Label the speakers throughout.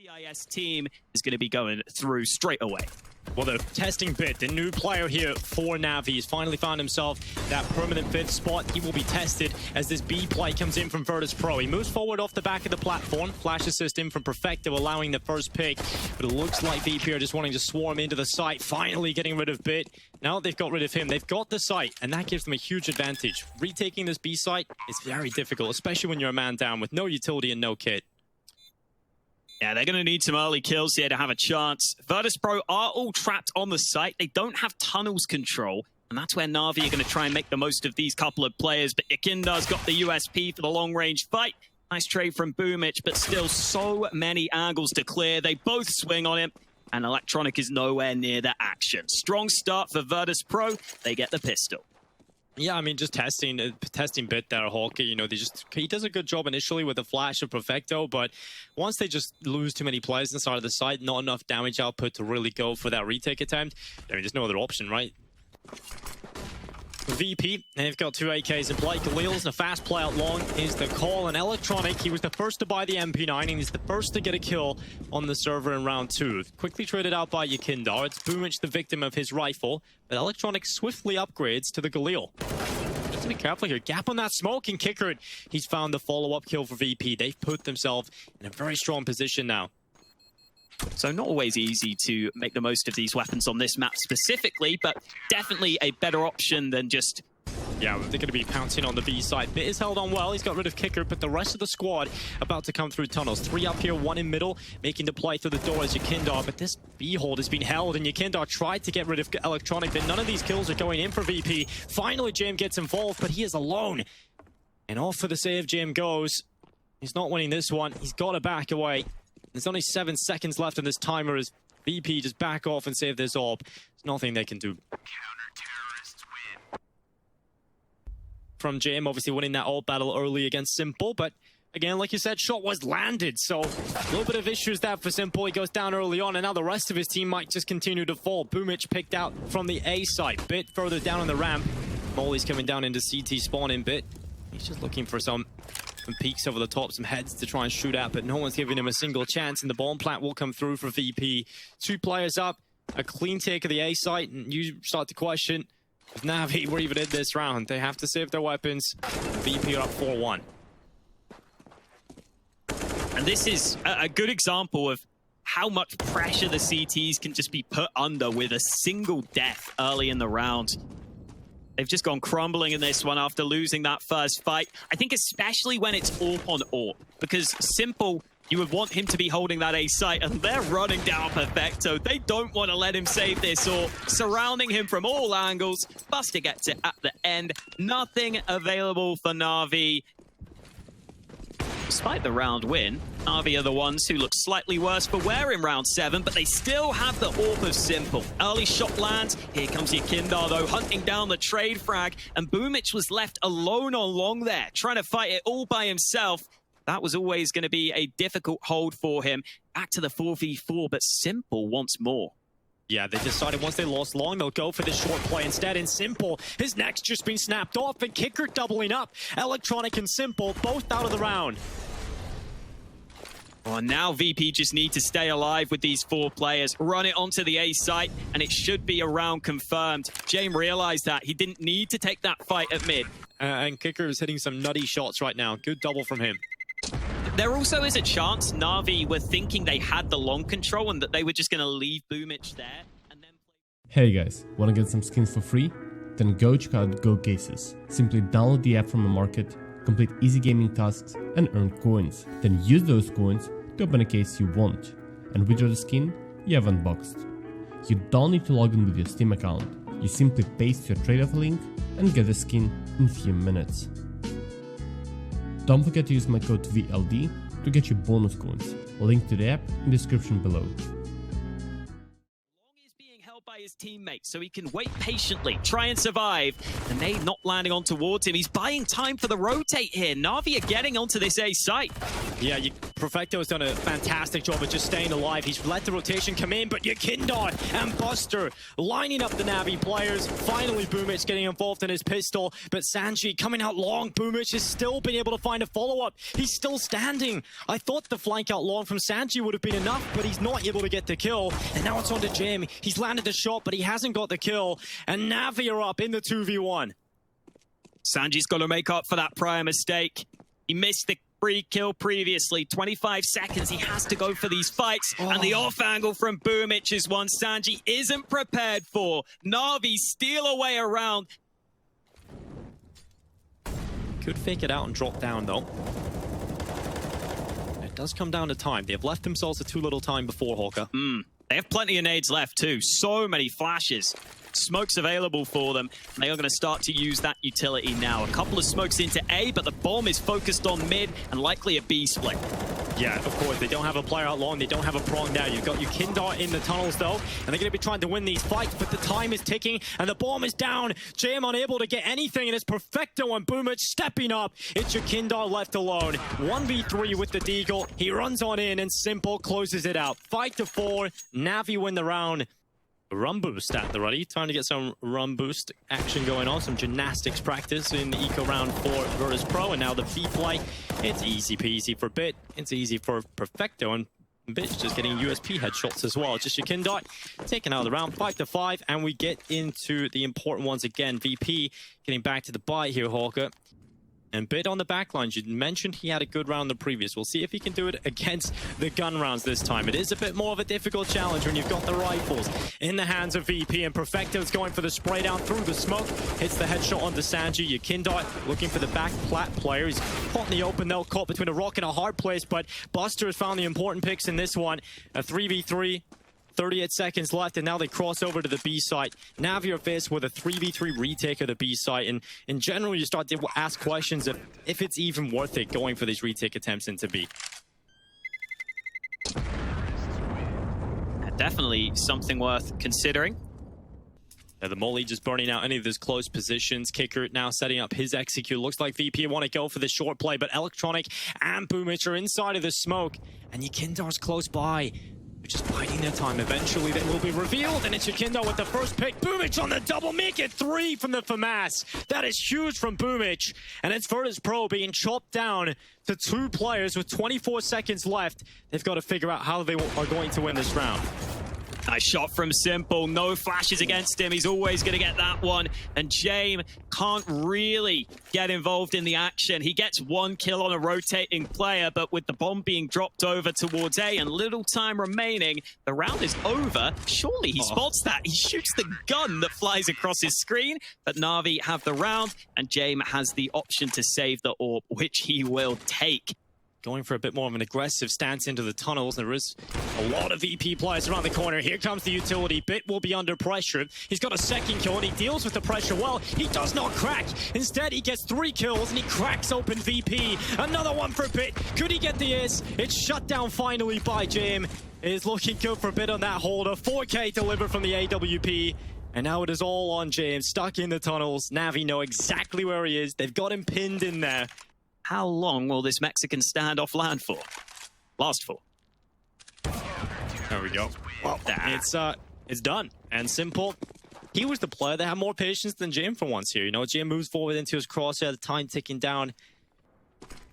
Speaker 1: CIS team is going to be going through straight away.
Speaker 2: Well, the testing bit, the new player here for NaVi, he's finally found himself that permanent 5th spot. He will be tested as this B play comes in from virtus.pro. He moves forward off the back of the platform. Flash assist in from Perfecto, allowing the first pick. But it looks like VP are just wanting to swarm into the site, finally getting rid of Bit. Now that they've got rid of him, they've got the site, and that gives them a huge advantage. Retaking this B site is very difficult, especially when you're a man down with no utility and no kit.
Speaker 1: Yeah, they're going to need some early kills here to have a chance. virtus.pro are all trapped on the site. They don't have tunnels control, and that's where NaVi are going to try and make the most of these couple of players. But Yakinda's got the USP for the long-range fight. Nice trade from Boomich, but still so many angles to clear. They both swing on him, and Electronic is nowhere near the action. Strong start for virtus.pro. They get the pistol.
Speaker 2: Yeah, I mean, just testing Bit there, Hawkeye. You know, he does a good job initially with the flash of Perfecto, but once they just lose too many players inside of the site, not enough damage output to really go for that retake attempt. I mean, there's no other option, right? VP, they've got 2 AKs in play. Khalil's a fast play out long is the call. And Electronic, he was the first to buy the MP9, and he's the first to get a kill on the server in round 2. Quickly traded out by Yakinda. It's Boomich, the victim of his rifle, but Electronic swiftly upgrades to the Khalil. Just to be careful here. Gap on that smoke, and Kicker, he's found the follow-up kill for VP. They've put themselves in a very strong position now.
Speaker 1: So not always easy to make the most of these weapons on this map specifically, but definitely a better option than just...
Speaker 2: Yeah, they're going to be pouncing on the B side. Bit is held on well. He's got rid of Kicker, but the rest of the squad about to come through tunnels. 3 up here, 1 in middle, making the play through the door as Yakinda. But this B hold has been held, and Yakinda tried to get rid of Electronic, but none of these kills are going in for VP. Finally, Jam gets involved, but he is alone. And off for the save, Jam goes. He's not winning this one. He's got to back away. There's only 7 seconds left in this timer as VP just back off and save this AWP. There's nothing they can do.
Speaker 3: Counter-terrorists win.
Speaker 2: From Jam, obviously winning that AWP battle early against Simple, but again, like you said, shot was landed, so a little bit of issues there for Simple. He goes down early on, and now the rest of his team might just continue to fall. Boomich picked out from the A side, Bit further down on the ramp. Molly's coming down into CT spawning. Bit. He's just looking for some peeks over the top, some heads to try and shoot at, but no one's giving him a single chance, and the bomb plant will come through for VP. 2 players up, a clean take of the A site, and you start to question if NaVi were even in this round. They have to save their weapons. VP are up 4-1.
Speaker 1: And this is a good example of how much pressure the CTs can just be put under with a single death early in the round. They've just gone crumbling in this one after losing that first fight. I think especially when it's AWP on AWP, because Simple, you would want him to be holding that A site, and they're running down Perfecto. They don't want to let him save this AWP, surrounding him from all angles. Buster gets it at the end. Nothing available for NaVi. Despite the round win, NaVi are the ones who look slightly worse for wear in round 7, but they still have the AWP of Simple. Early shot lands. Here comes Yakinda, though, hunting down the trade frag, and Boomich was left alone on long there, trying to fight it all by himself. That was always going to be a difficult hold for him. Back to the 4v4, but Simple wants more.
Speaker 2: Yeah, they decided once they lost long, they'll go for this short play instead. And Simple, his neck's just been snapped off, and Kicker doubling up. Electronic and Simple both out of the round.
Speaker 1: Well, now VP just need to stay alive with these 4 players, run it onto the A site, and it should be a round confirmed. Jame realized that. He didn't need to take that fight at mid.
Speaker 2: And Kicker is hitting some nutty shots right now. Good double from him.
Speaker 1: There also is a chance NaVi were thinking they had the long control and that they were just going to leave Boomich there. And then
Speaker 4: Hey guys, want to get some skins for free? Then go check out GoCases. Simply download the app from the market, complete easy gaming tasks, and earn coins. Then use those coins to open a case you want, and withdraw the skin you have unboxed. You don't need to log in with your Steam account. You simply paste your trade offer link and get the skin in a few minutes. Don't forget to use my code VLD to get your bonus coins. Link to the app in the description below.
Speaker 1: Long is being held by his his teammates so he can wait patiently, try and survive. The nade not landing on towards him. He's buying time for the rotate here. NaVi are getting onto this A site.
Speaker 2: Yeah, Perfecto's done a fantastic job of just staying alive. He's let the rotation come in, but Yakindar and Buster lining up the NaVi players. Finally, Boomich getting involved in his pistol, but Sanji coming out long. Boomich has still been able to find a follow-up. He's still standing. I thought the flank out long from Sanji would have been enough, but he's not able to get the kill. And now it's on to Jim. He's landed the shot, but he hasn't got the kill. And NaVi are up in the 2v1.
Speaker 1: Sanji's got to make up for that prior mistake. He missed the free kill previously. 25 seconds. He has to go for these fights. And the off angle from Boomich is one Sanji isn't prepared for. NaVi steal away around.
Speaker 2: Could fake it out and drop down, though. It does come down to time. They have left themselves a too little time before, Hawker.
Speaker 1: They have plenty of nades left, too. So many flashes. Smokes available for them. They are going to start to use that utility now. A couple of smokes into A, but the bomb is focused on mid and likely a B split.
Speaker 2: Yeah, of course. They don't have a player out long. They don't have a prong now. You've got Yakindar in the tunnels, though, and they're going to be trying to win these fights, but the time is ticking, and the bomb is down. JM unable to get anything, and it's Perfecto and Boomich stepping up. It's Yakindar left alone. 1v3 with the Deagle. He runs on in, and Simple closes it out. 5-4. NaVi win the round. Run boost at the ready. Time to get some run boost action going on. Some gymnastics practice in the eco round for virtus.pro. And now the B play. It's easy peasy for Bit. It's easy for Perfecto. And Bit's just getting USP headshots as well. Just Yakindar taken out of the round. 5-5. And we get into the important ones again. VP getting back to the bite here, Hawker. And Bit on the backlines. You mentioned he had a good round the previous. We'll see if he can do it against the gun rounds this time. It is a bit more of a difficult challenge when you've got the rifles in the hands of VP. And Perfecto's going for the spray down through the smoke. Hits the headshot onto Sanji. Yakindar looking for the back plat player. He's caught in the open though. Caught between a rock and a hard place. But Buster has found the important picks in this one. A 3v3. 38 seconds left, and now they cross over to the B site. NaVi are faced with a 3v3 retake of the B site, and in general, you start to ask questions of if it's even worth it going for these retake attempts into B.
Speaker 1: Definitely something worth considering.
Speaker 2: Yeah, the Molly just burning out any of those close positions. Kicker now setting up his execute. Looks like VP want to go for the short play, but Electronic and Boomich are inside of the smoke, and Yakindar's close by. Just biding their time. Eventually, they will be revealed, and it's Yakindar with the first pick. Boomich on the double, make it 3 from the FAMAS. That is huge from Boomich, and it's virtus.pro being chopped down to 2 players with 24 seconds left. They've got to figure out how they are going to win this round.
Speaker 1: Nice shot from Simple. No flashes against him. He's always going to get that one. And James can't really get involved in the action. He gets 1 kill on a rotating player, but with the bomb being dropped over towards A and little time remaining, the round is over. Surely he spots that. He shoots the gun that flies across his screen, but NaVi have the round, and James has the option to save the AWP, which he will take.
Speaker 2: Going for a bit more of an aggressive stance into the tunnels. There is a lot of VP players around the corner. Here comes the utility. Bit will be under pressure. He's got a second kill, and he deals with the pressure well. He does not crack. Instead, he gets 3 kills, and he cracks open VP. Another one for Bit. Could he get the ace? It's shut down finally by Jim. It is looking good for Bit on that holder. 4K delivered from the AWP. And now it is all on James, stuck in the tunnels. NaVi know exactly where he is. They've got him pinned in there.
Speaker 1: How long will this Mexican standoff land for? Last for?
Speaker 2: There we go. Well, it's done. And Simple, he was the player that had more patience than Jim for once here. You know, Jim moves forward into his crosshair, the time ticking down.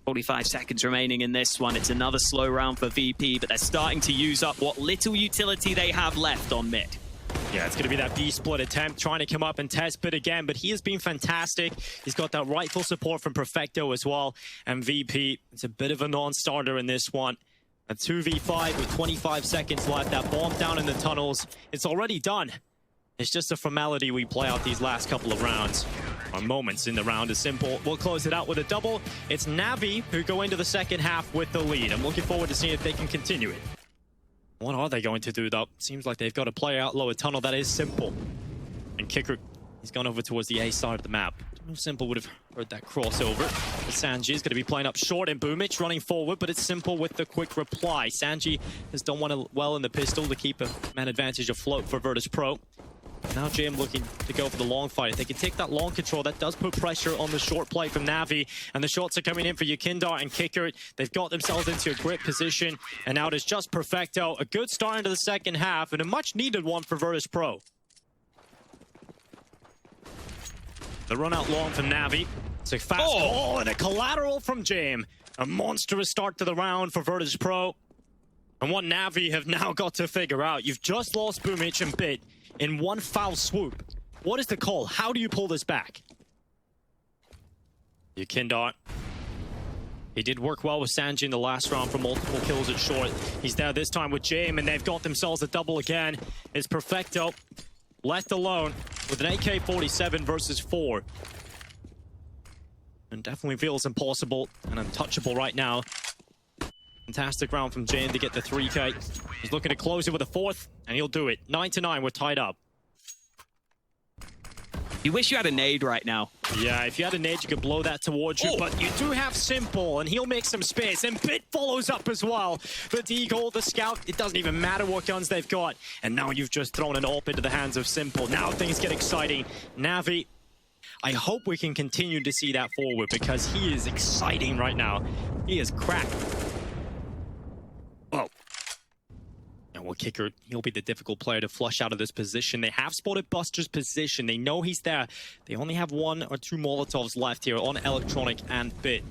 Speaker 1: 45 seconds remaining in this one. It's another slow round for VP, but they're starting to use up what little utility they have left on mid.
Speaker 2: Yeah, it's going to be that B split attempt, trying to come up and test Bit again, but he has been fantastic. He's got that rightful support from Perfecto as well. And VP, it's a bit of a non-starter in this one. A 2v5 with 25 seconds left. That bomb down in the tunnels. It's already done. It's just a formality we play out these last couple of rounds. Our moments in the round is Simple. We'll close it out with a double. It's NaVi who go into the second half with the lead. I'm looking forward to seeing if they can continue it. What are they going to do, though? Seems like they've got a player out lower tunnel. That is Simple. And Kicker, he's gone over towards the A side of the map. Simple would have heard that crossover. But Sanji is going to be playing up short, and Boomich running forward, but it's Simple with the quick reply. Sanji has done well in the pistol to keep a man advantage afloat for virtus.pro. Now JM looking to go for the long fight. If they can take that long control, that does put pressure on the short play from NaVi. And the shots are coming in for Yukindar and Kicker. They've got themselves into a great position. And now it is just Perfecto. A good start into the second half and a much needed one for virtus.pro. The run out long from NaVi. It's a fast call and a collateral from JM. A monstrous start to the round for virtus.pro. And what NaVi have now got to figure out, you've just lost Boomich and Bit in one foul swoop. What is the call? How do you pull this back? Yukindar. He did work well with Sanji in the last round for multiple kills at short. He's there this time with JM, and they've got themselves a double again. It's Perfecto left alone with an AK-47 versus 4. And definitely feels impossible and untouchable right now. Fantastic round from JM to get the 3K. He's looking to close it with a 4th, and he'll do it. 9-9, we're tied up.
Speaker 1: You wish you had a nade right now.
Speaker 2: Yeah, if you had a nade, you could blow that towards you, but you do have Simple, and he'll make some space, and Bit follows up as well. The Deagle, the Scout, it doesn't even matter what guns they've got. And now you've just thrown an AWP into the hands of Simple. Now things get exciting. NaVi, I hope we can continue to see that forward, because he is exciting right now. He is cracked. Oh. And well, Kicker, he'll be the difficult player to flush out of this position. They have spotted Buster's position. They know he's there. They only have 1 or 2 Molotovs left here on Electronic and Bit.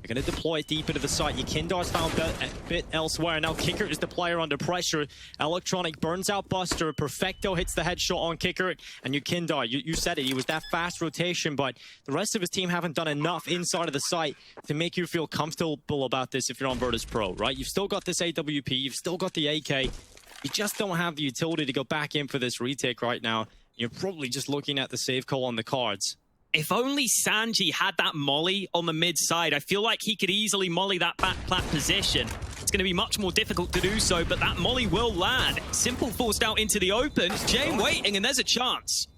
Speaker 2: They're going to deploy it deep into the site. Yukindar's found a Bit elsewhere. Now Kicker is the player under pressure. Electronic burns out Buster. Perfecto hits the headshot on Kicker. And Yukindar, you said it, he was that fast rotation, but the rest of his team haven't done enough inside of the site to make you feel comfortable about this if you're on virtus.pro, right? You've still got this AWP, you've still got the AK. You just don't have the utility to go back in for this retake right now. You're probably just looking at the save call on the cards.
Speaker 1: If only Sanji had that molly on the mid side, I feel like he could easily molly that back plat position. It's going to be much more difficult to do so, but that molly will land. Simple forced out into the open. Jane waiting, and there's a chance.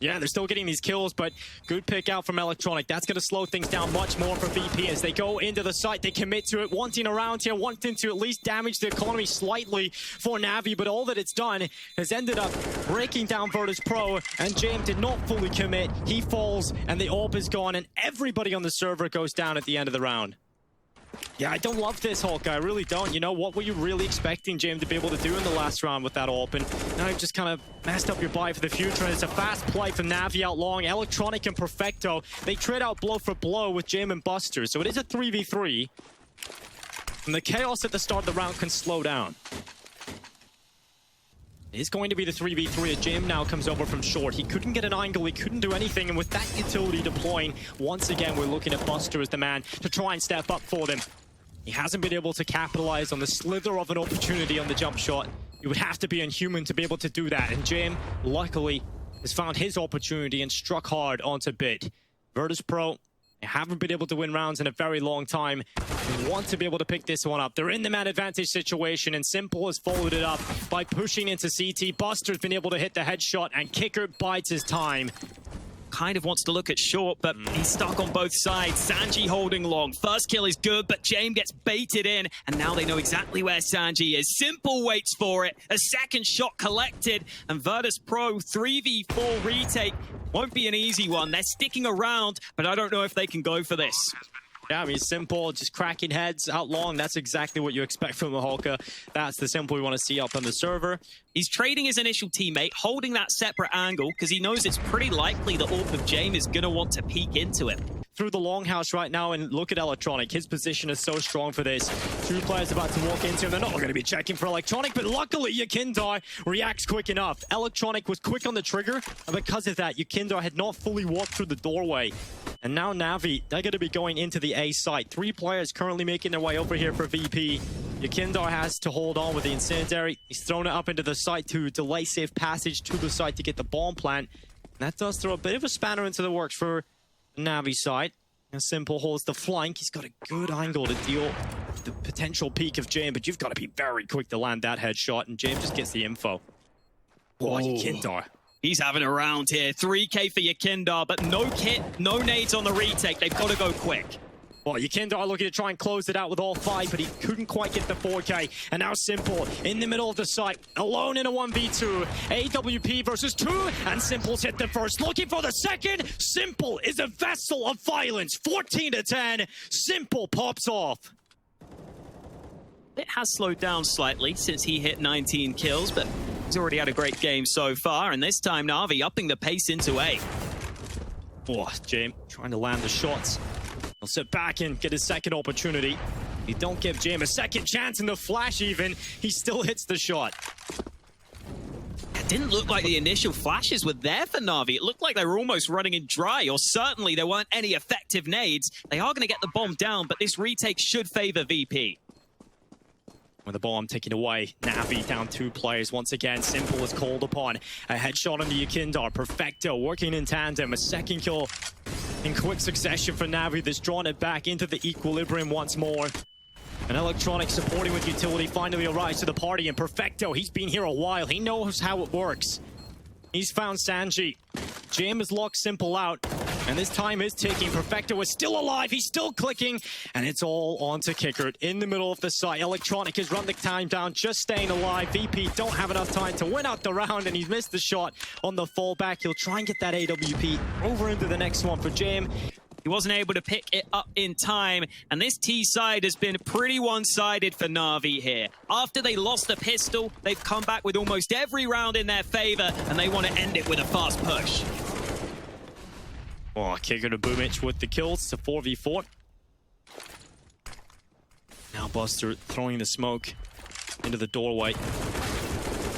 Speaker 2: Yeah, they're still getting these kills, but good pick out from Electronic. That's going to slow things down much more for VP as they go into the site. They commit to it, wanting around here, wanting to at least damage the economy slightly for NaVi, but all that it's done has ended up breaking down virtus.pro, and James did not fully commit. He falls, and the AWP is gone, and everybody on the server goes down at the end of the round. Yeah, I don't love this, Hulk. I really don't. You know, what were you really expecting James to be able to do in the last round with that open? Now you've just kind of messed up your buy for the future, and it's a fast play from NaVi out long. Electronic and Perfecto, they trade out blow for blow with James and Buster, so it is a 3v3. And the chaos at the start of the round can slow down. It's going to be the 3v3 as James now comes over from short. He couldn't get an angle, he couldn't do anything, and with that utility deploying, once again we're looking at Buster as the man to try and step up for them. He hasn't been able to capitalize on the slither of an opportunity on the jump shot. You would have to be inhuman to be able to do that, and James, luckily, has found his opportunity and struck hard onto Bit. virtus.pro, they haven't been able to win rounds in a very long time. They want to be able to pick this one up. They're in the man advantage situation, and Simple has followed it up by pushing into CT. Buster's been able to hit the headshot, and Kicker bides his time.
Speaker 1: Kind of wants to look at short, but he's stuck on both sides. Sanji holding long. First kill is good, but James gets baited in, and now they know exactly where Sanji is. Simple waits for it. A second shot collected, and virtus.pro 3v4 retake won't be an easy one. They're sticking around, but I don't know if they can go for this.
Speaker 2: Yeah, I mean, Simple, just cracking heads out long. That's exactly what you expect from the Hulka. That's the Simple we want to see up on the server.
Speaker 1: He's trading his initial teammate, holding that separate angle, because he knows it's pretty likely the AWP of James is going to want to peek into it.
Speaker 2: Through the longhouse right now, and look at Electronic. His position is so strong for this. 2 players about to walk into him. They're not going to be checking for Electronic, but luckily Yukindar reacts quick enough. Electronic was quick on the trigger, and because of that, Yukindar had not fully walked through the doorway. And now NaVi, they're going to be going into the A site. 3 players currently making their way over here for VP. Yukindar has to hold on with the Incendiary. He's thrown it up into the site to delay safe passage to the site to get the bomb plant. And that does throw a bit of a spanner into the works for NaVi side. And Simple holds the flank. He's got a good angle to deal with the potential peak of James, but you've got to be very quick to land that headshot, and James just gets the info. Oh, Yukindar.
Speaker 1: He's having a round here. 3K for Yukindar, but no kit, no nades on the retake. They've got to go quick.
Speaker 2: Well, Yukindar looking to try and close it out with all 5, but he couldn't quite get the 4K. And now Simple in the middle of the site, alone in a 1v2. AWP versus 2, and Simple's hit the first. Looking for the second. Simple is a vessel of violence. 14-10. Simple pops off.
Speaker 1: It has slowed down slightly since he hit 19 kills, but he's already had a great game so far. And this time, NaVi upping the pace into A.
Speaker 2: Oh, James trying to land the shots. He'll sit back and get his second opportunity. You don't give James a second chance in the flash even. He still hits the shot.
Speaker 1: It didn't look like the initial flashes were there for NaVi. It looked like they were almost running in dry, or certainly there weren't any effective nades. They are going to get the bomb down, but this retake should favor VP.
Speaker 2: With the bomb taken away, NaVi down 2 players once again. Simple is called upon. A headshot on the Yukindar. Perfecto working in tandem. A second kill in quick succession for NaVi that's drawn it back into the equilibrium once more. An Electronic supporting with utility finally arrives to the party, and Perfecto, he's been here a while. He knows how it works. He's found Sanji. Jam has locked Simple out, and this time is ticking. Perfecto is still alive. He's still clicking, and it's all on to Kickert in the middle of the site. Electronic has run the time down, just staying alive. VP don't have enough time to win out the round, and he's missed the shot on the fallback. He'll try and get that AWP over into the next one for Jam.
Speaker 1: He wasn't able to pick it up in time, and this T side has been pretty one-sided for NaVi here. After they lost the pistol, they've come back with almost every round in their favor, and they want to end it with a fast push.
Speaker 2: Oh, Kicker to Boomich with the kills. It's a 4v4. Now Buster throwing the smoke into the doorway.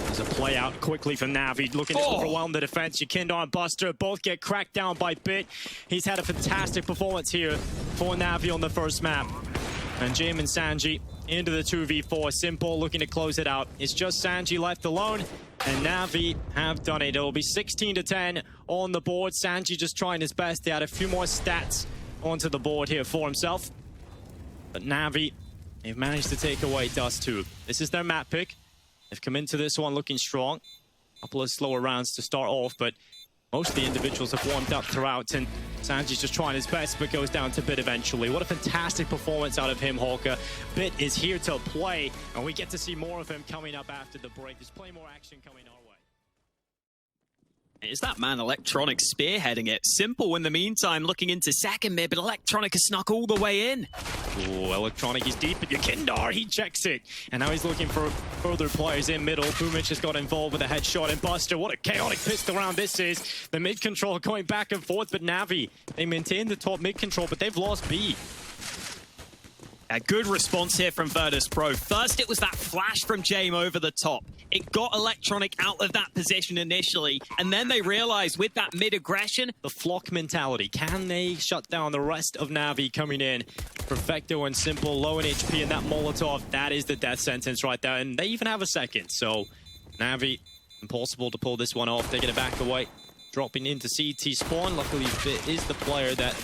Speaker 2: There's a play out quickly for NaVi, looking to overwhelm the defense. Yukindar and Buster both get cracked down by Bit. He's had a fantastic performance here for NaVi on the first map. And Jim and Sanji into the 2v4. Simple looking to close it out. It's just Sanji left alone, and NaVi have done it. It'll be 16-10 on the board. Sanji just trying his best to add a few more stats onto the board here for himself. But NaVi, they've managed to take away Dust 2. This is their map pick. They've come into this one looking strong. A couple of slower rounds to start off, but most of the individuals have warmed up throughout, and Sanji's just trying his best, but goes down to Bit eventually. What a fantastic performance out of him, Hawker. Bit is here to play, and we get to see more of him coming up after the break. There's plenty more action coming our way.
Speaker 1: Is that man Electronic spearheading it? Simple in the meantime looking into second mid, but Electronic has snuck all the way in.
Speaker 2: Oh, Electronic is deep, but Yukindar, he checks it. And now he's looking for further players in middle. Boomich has got involved with a headshot, and Buster, what a chaotic pistol round this is. The mid control going back and forth, but NaVi, they maintain the top mid control, but they've lost B.
Speaker 1: A good response here from virtus.pro. First, it was that flash from Jame over the top. It got Electronic out of that position initially, and then they realized with that mid-aggression,
Speaker 2: the flock mentality. Can they shut down the rest of NaVi coming in? Perfecto and Simple, low in HP, and that Molotov, that is the death sentence right there. And they even have a second, so NaVi, impossible to pull this one off. They're going to back away, dropping into CT spawn. Luckily, Bit is the player that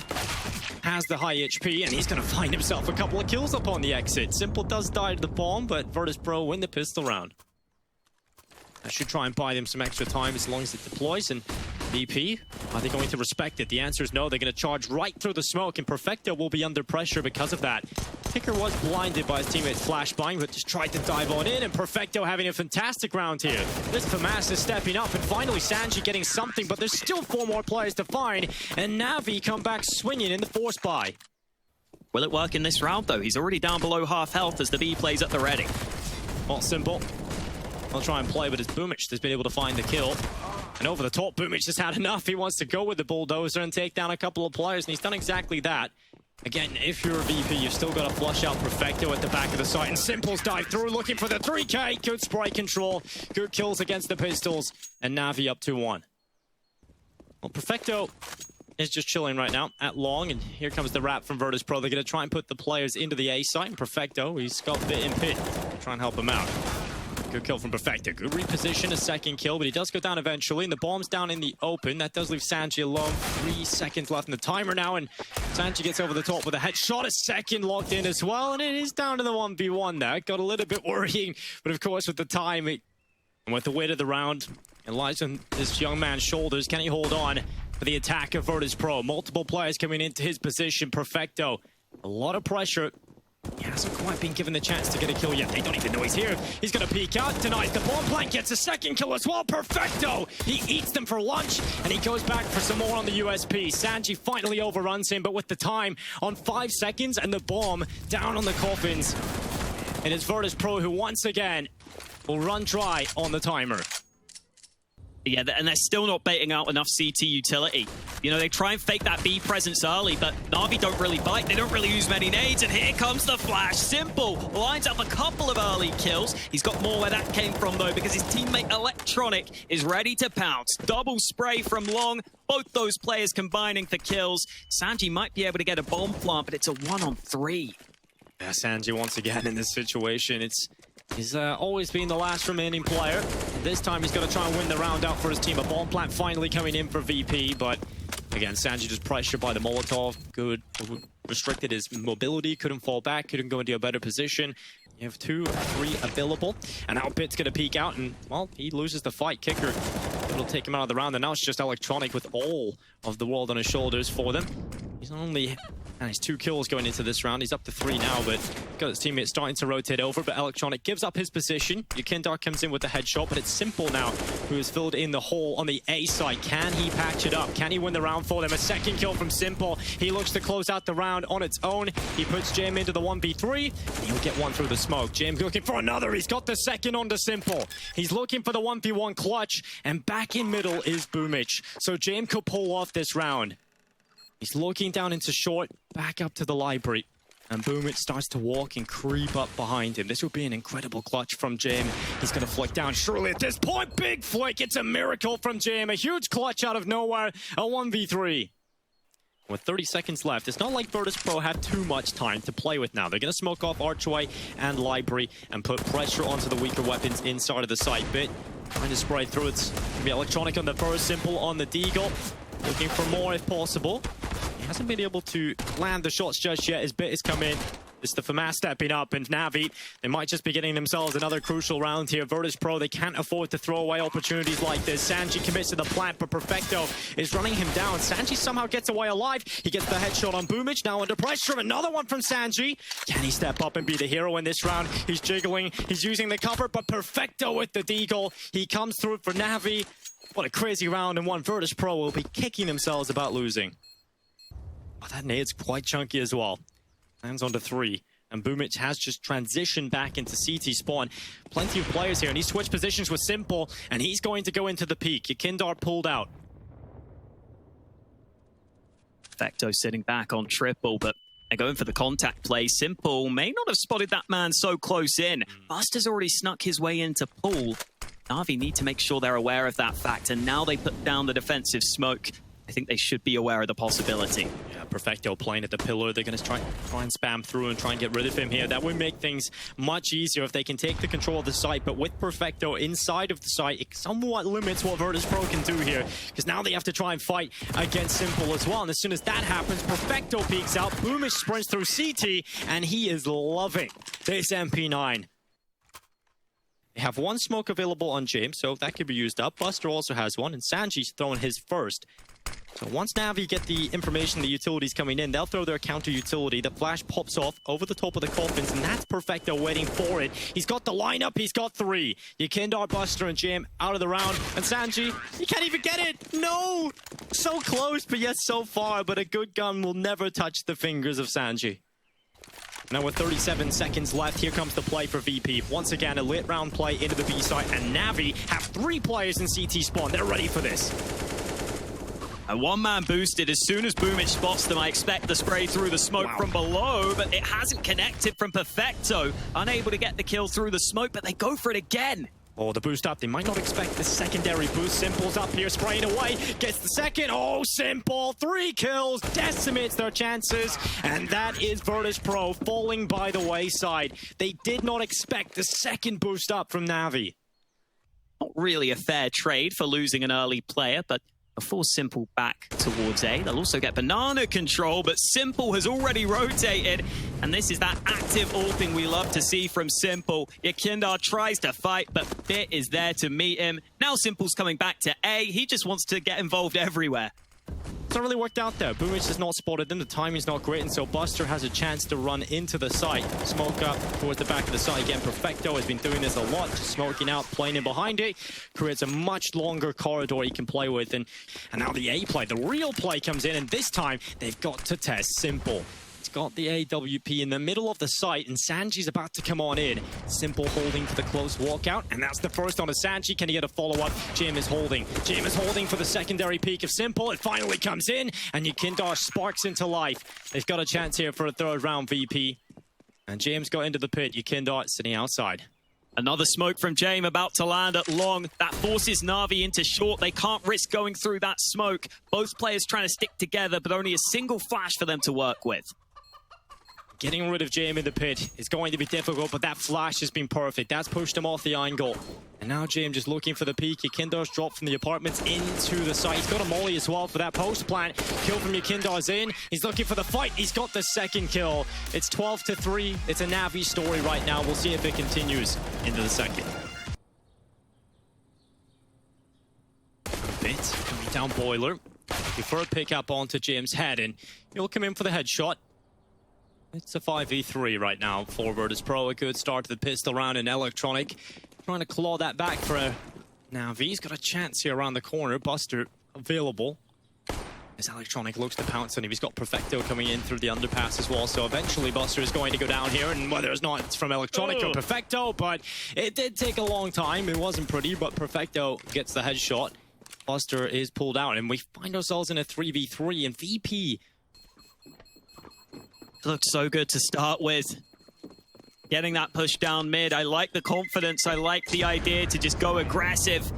Speaker 2: has the high HP, and he's going to find himself a couple of kills up on the exit. Simple does die to the bomb, but virtus.pro win the pistol round. I should try and buy them some extra time as long as it deploys. And VP, are they going to respect it? The answer is no. They're going to charge right through the smoke, and Perfecto will be under pressure because of that. Kicker was blinded by his teammate flashbang, but just tried to dive on in, and Perfecto having a fantastic round here. This FAMAS is stepping up, and finally Sanji getting something, but there's still 4 more players to find, and NaVi come back swinging in the force buy.
Speaker 1: Will it work in this round, though? He's already down below half health as the B plays at the ready.
Speaker 2: Well, Simple. I'll try and play, but it's Boomich that's been able to find the kill. And over the top, Boomich has had enough. He wants to go with the bulldozer and take down a couple of players, and he's done exactly that. Again, if you're a VP, you've still got to flush out Perfecto at the back of the site. And Simple's dive through, looking for the 3K. Good spray control. Good kills against the pistols. And NaVi up 2-1. Well, Perfecto is just chilling right now at long. And here comes the wrap from virtus.pro. They're going to try and put the players into the A site. And Perfecto, he's got Bit in pit. Try and help him out. Good kill from Perfecto. Good reposition, a second kill, but he does go down eventually, and the bomb's down in the open. That does leave Sanji alone. 3 seconds left in the timer now, and Sanji gets over the top with a headshot. A second locked in as well, and it is down to the 1v1 there. Got a little bit worrying, but of course with the time, and with the weight of the round, it lies on this young man's shoulders. Can he hold on for the attack of virtus.pro? Multiple players coming into his position. Perfecto A lot of pressure. He hasn't quite been given the chance to get a kill yet. They don't even know he's here. He's going to peek out, denies the bomb plant, gets a second kill as well. Perfecto! He eats them for lunch, and he goes back for some more on the USP. Sanji finally overruns him, but with the time on 5 seconds and the bomb down on the coffins. And it's virtus.pro who once again will run dry on the timer.
Speaker 1: Yeah, and they're still not baiting out enough CT utility. You know, they try and fake that B presence early, but NaVi don't really bite. They don't really use many nades, and here comes the flash. Simple lines up a couple of early kills. He's got more where that came from, though, because his teammate Electronic is ready to pounce. Double spray from long. Both those players combining for kills. Sanji might be able to get a bomb plant, but it's a 1-on-3.
Speaker 2: Yeah, Sanji once again in this situation. He's always been the last remaining player. This time he's going to try and win the round out for his team. A bomb plant finally coming in for VP, but again, Sanji just pressured by the Molotov. Good. Restricted his mobility, couldn't fall back, couldn't go into a better position. You have 2 or 3 available, and now Pit's going to peek out, and, well, he loses the fight. Kicker, it'll take him out of the round, and now it's just Electronic with all of the world on his shoulders for them. He's only... And he's 2 kills going into this round. He's up to 3 now, but got his teammates starting to rotate over. But Electronic gives up his position. Yukindar comes in with the headshot, but it's Simple now who has filled in the hole on the A side. Can he patch it up? Can he win the round for them? A second kill from Simple. He looks to close out the round on its own. He puts Jam into the 1v3, and he'll get one through the smoke. Jam looking for another. He's got the second onto Simple. He's looking for the 1v1 clutch, and back in middle is Boomich. So Jam could pull off this round. He's looking down into short, back up to the library. And Boomich starts to walk and creep up behind him. This will be an incredible clutch from Jam. He's going to flick down surely at this point. Big flick. It's a miracle from Jam. A huge clutch out of nowhere. A 1v3. With 30 seconds left, it's not like virtus.pro have too much time to play with now. They're going to smoke off Archway and Library and put pressure onto the weaker weapons inside of the site. Bit trying to spray through. It's going to be Electronic on the first, Simple on the Deagle. Looking for more if possible. He hasn't been able to land the shots just yet as Bit has come in. It's the FAMAS stepping up, and NaVi, they might just be getting themselves another crucial round here. virtus.pro, they can't afford to throw away opportunities like this. Sanji commits to the plant, but Perfecto is running him down. Sanji somehow gets away alive. He gets the headshot on Boomich, now under pressure. Another one from Sanji. Can he step up and be the hero in this round? He's jiggling, he's using the cover, but Perfecto with the deagle. He comes through for NaVi. What a crazy round, and one virtus.pro will be kicking themselves about losing. Oh, that nade's quite chunky as well. Lands onto 3. And Boomich has just transitioned back into CT spawn. Plenty of players here, and he switched positions with Simple, and he's going to go into the peak. Yukindar pulled out.
Speaker 1: Perfecto sitting back on triple, but they're going for the contact play. Simple may not have spotted that man so close in. Buster's already snuck his way into pool. NaVi need to make sure they're aware of that fact, and now they put down the defensive smoke. I think they should be aware of the possibility.
Speaker 2: Yeah, Perfecto playing at the pillar. They're going to try and spam through and try and get rid of him here. That would make things much easier if they can take the control of the site. But with Perfecto inside of the site, it somewhat limits what virtus.pro can do here. Because now they have to try and fight against Simple as well. And as soon as that happens, Perfecto peeks out. Boomich sprints through CT, and he is loving this MP9. They have 1 smoke available on James, so that could be used up. Buster also has 1, and Sanji's throwing his first. So once NaVi get the information, the utilities coming in, they'll throw their counter utility. The flash pops off over the top of the coffins, and that's Perfecto waiting for it. He's got the lineup, he's got 3. Yukindar, Buster, and Jam out of the round. And Sanji, he can't even get it! No! So close, but yet so far. But a good gun will never touch the fingers of Sanji. Now with 37 seconds left, here comes the play for VP. Once again, a lit round play into the B site, and NaVi have 3 players in CT spawn. They're ready for this.
Speaker 1: A 1-man boosted. As soon as Boomich spots them, I expect the spray through the smoke from below, but it hasn't connected from Perfecto. Unable to get the kill through the smoke, but they go for it again.
Speaker 2: Oh, the boost up. They might not expect the secondary boost. Simple's up here, spraying away. Gets the second. Oh, Simple. 3 kills. Decimates their chances. And that is virtus.pro falling by the wayside. They did not expect the second boost up from NaVi.
Speaker 1: Not really a fair trade for losing an early player, but before Simple back towards A, they'll also get banana control, but Simple has already rotated, and this is that active AWPing we love to see from Simple. Yukindar tries to fight, but Bit is there to meet him. Now Simple's coming back to A. He just wants to get involved everywhere.
Speaker 2: It's not really worked out there. Boomich has not spotted them. The timing's not great, and so Buster has a chance to run into the site. Smoke up towards the back of the site. Again, Perfecto has been doing this a lot, just smoking out, playing in behind it. Creates a much longer corridor he can play with. And now the A play, the real play comes in, and this time they've got to test Simple. He's got the AWP in the middle of the site, and Sanji's about to come on in. Simple holding for the close walkout, and that's the first on a Sanji. Can he get a follow-up? Jim is holding. Jim is holding for the secondary peak of Simple. It finally comes in, and Yukindar sparks into life. They've got a chance here for a third round VP. And James got into the pit. Yukindar sitting outside.
Speaker 1: Another smoke from James about to land at long. That forces Na'Vi into short. They can't risk going through that smoke. Both players trying to stick together, but only a single flash for them to work with.
Speaker 2: Getting rid of James in the pit is going to be difficult, but that flash has been perfect. That's pushed him off the angle. And now James just looking for the peak. Yukindar's dropped from the apartments into the site. He's got a molly as well for that post plant. Kill from Yukindar's in. He's looking for the fight. He's got the second kill. It's 12-3. It's a NaVi story right now. We'll see if it continues into the second. Bit coming down Boiler. Looking for a pick up onto James' head, and he'll come in for the headshot. It's a 5v3 right now for virtus.pro. A good start to the pistol round, and Electronic trying to claw that back for a NaVi. He's got a chance here around the corner. Buster available. As Electronic looks to pounce on him, he's got Perfecto coming in through the underpass as well. So eventually Buster is going to go down here, and whether it's not, it's from Electronic or Perfecto, but it did take a long time. It wasn't pretty, but Perfecto gets the headshot. Buster is pulled out, and we find ourselves in a 3v3, and VP
Speaker 1: looked so good to start with. Getting that push down mid. I like the confidence. I like the idea to just go aggressive.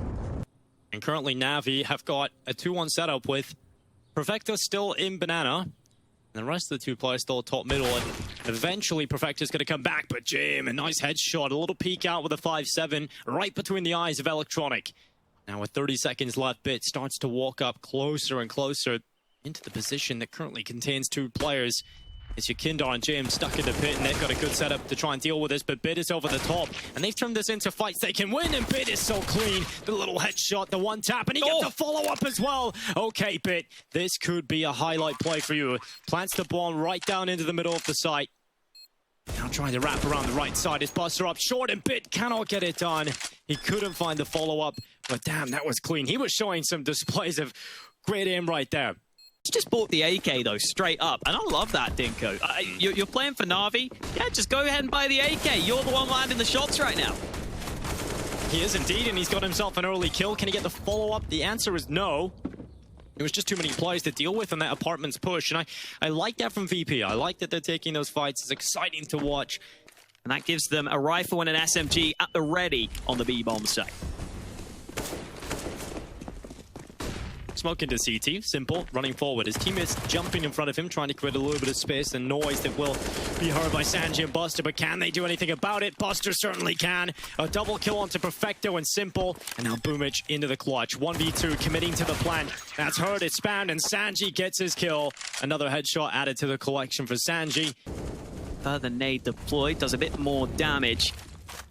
Speaker 2: And currently NaVi have got a 2-1 setup with Perfecto still in banana. And the rest of the two players still top middle. And eventually Perfecto's going to come back. But Jim, a nice headshot. A little peek out with a 5-7 right between the eyes of Electronic. Now with 30 seconds left, Bit starts to walk up closer and closer into the position that currently contains two players. It's Yukindar and James stuck in the pit, and they've got a good setup to try and deal with this, but Bit is over the top, and they've turned this into fights they can win, and Bit is so clean. The little headshot, the one tap, and he gets a follow-up as well. Okay, Bit, this could be a highlight play for you. Plants the bomb right down into the middle of the site. Now trying to wrap around the right side. Is Buster up short, and Bit cannot get it done. He couldn't find the follow-up, but damn, that was clean. He was showing some displays of great aim right there.
Speaker 1: He just bought the AK, though, straight up. And I love that, Dinko. You're playing for Na'Vi? Yeah, just go ahead and buy the AK. You're the one landing the shots right now.
Speaker 2: He is indeed, and he's got himself an early kill. Can he get the follow-up? The answer is no. It was just too many players to deal with on that apartment's push. And I like that from VP. I like that they're taking those fights. It's exciting to watch.
Speaker 1: And that gives them a rifle and an SMG at the ready on the B-bomb site.
Speaker 2: Smoke into CT, Simple, running forward. His teammates jumping in front of him, trying to create a little bit of space and noise that will be heard by Sanji and Buster, but can they do anything about it? Buster certainly can. A double kill onto Perfecto and Simple, and now Boomich into the clutch. 1v2, committing to the plant. That's heard, it's spammed, and Sanji gets his kill. Another headshot added to the collection for Sanji.
Speaker 1: Further nade deployed, does a bit more damage.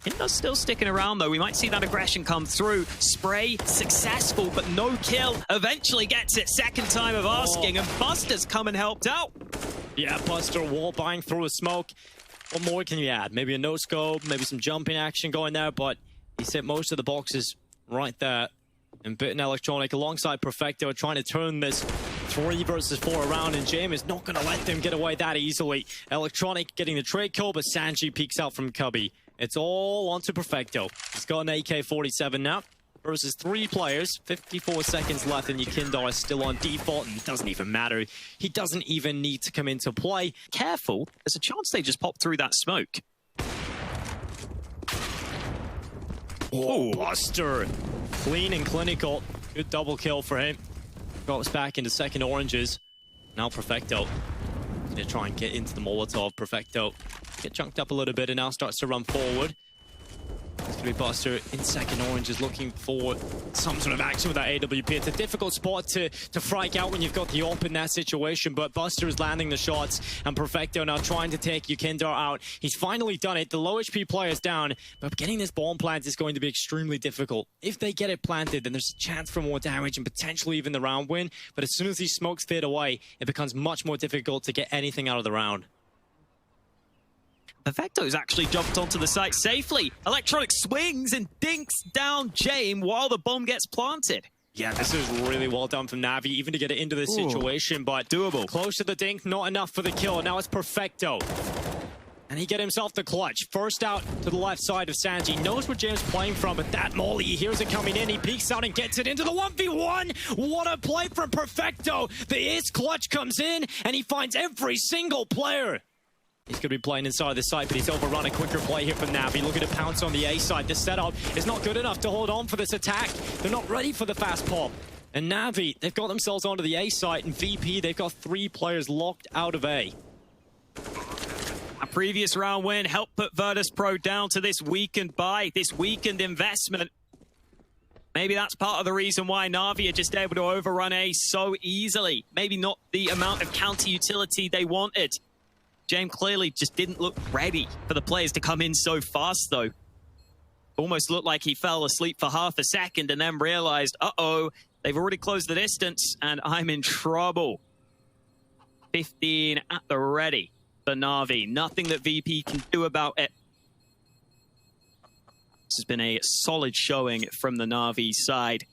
Speaker 1: Hinder's still sticking around, though. We might see that aggression come through. Spray, successful, but no kill. Eventually gets it, second time of asking, and Buster's come and helped out.
Speaker 2: Yeah, Buster wall buying through a smoke. What more can you add? Maybe a no-scope, maybe some jumping action going there, but he's hit most of the boxes right there. And Bit and Electronic alongside Perfecto trying to turn this 3 versus 4 around, and James is not going to let them get away that easily. Electronic getting the trade kill, but Sanji peeks out from Cubby. It's all onto Perfecto. He's got an AK-47 now versus 3 players. 54 seconds left, and Yukindar is still on default, and it doesn't even matter. He doesn't even need to come into play.
Speaker 1: Careful, there's a chance they just pop through that smoke.
Speaker 2: Oh, Buster. Clean and clinical. Good double kill for him. Drops back into second oranges. Now Perfecto. Gonna try and get into the Molotov. Perfecto get chunked up a little bit and now starts to run forward. He's Gonna be Buster in second orange is looking for some sort of action with that AWP. It's a difficult spot to frike out when you've got the AWP in that situation, but Buster is landing the shots, and Perfecto now trying to take Yukindar out. He's finally done it. The low HP player is down, but getting this bomb plant is going to be extremely difficult. If they get it planted, then there's a chance for more damage and potentially even the round win, but as soon as these smokes fade away, it becomes much more difficult to get anything out of the round.
Speaker 1: Perfecto's actually jumped onto the site safely. Electronic swings and dinks down Jame while the bomb gets planted.
Speaker 2: Yeah, this is really well done from Navi, even to get it into this situation, but
Speaker 1: doable.
Speaker 2: Close to the dink, not enough for the kill. Now it's Perfecto. And he get himself the clutch. First out to the left side of Sanji. Knows where James playing from, but that molly, he hears it coming in. He peeks out and gets it into the 1v1. What a play from Perfecto. The ace clutch comes in, and he finds every single player. He's going to be playing inside the site, but he's overrun. A quicker play here from Navi. Looking to pounce on the A side. The setup is not good enough to hold on for this attack. They're not ready for the fast pop. And Navi, they've got themselves onto the A site, and VP, they've got 3 players locked out of A.
Speaker 1: A previous round win helped put virtus.pro down to this weakened buy, this weakened investment. Maybe that's part of the reason why NaVi are just able to overrun A so easily. Maybe not the amount of counter utility they wanted. James clearly just didn't look ready for the players to come in so fast, though. Almost looked like he fell asleep for half a second and then realized, uh-oh, they've already closed the distance and I'm in trouble. 15 at the ready for NaVi. Nothing that VP can do about it. This has been a solid showing from the NaVi side.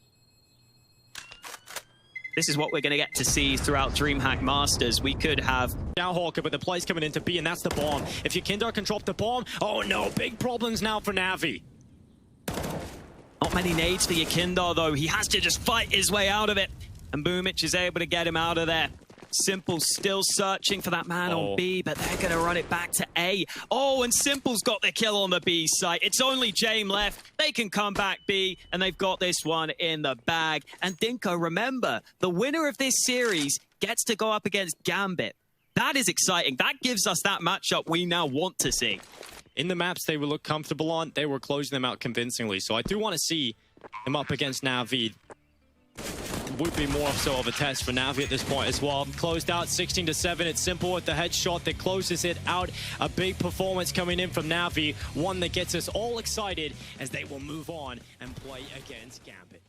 Speaker 1: This is what we're going to get to see throughout DreamHack Masters. We could have...
Speaker 2: Now Hawker, but the play's coming into B, and that's the bomb. If Yukindar can drop the bomb, oh no, big problems now for Navi.
Speaker 1: Not many nades for Yukindar, though. He has to just fight his way out of it. And Boomich is able to get him out of there. Simple still searching for that man on B, but they're going to run it back to A. Oh, and Simple's got the kill on the B site. It's only Jame left. They can come back B, and they've got this one in the bag. And Dinko, remember, the winner of this series gets to go up against Gambit. That is exciting. That gives us that matchup we now want to see.
Speaker 2: In the maps they would look comfortable on, they were closing them out convincingly. So I do want to see him up against NaVi. Would be more so of a test for NaVi at this point as well. Closed out 16-7. It's Simple with the headshot that closes it out. A big performance coming in from NaVi. One that gets us all excited as they will move on and play against Gambit.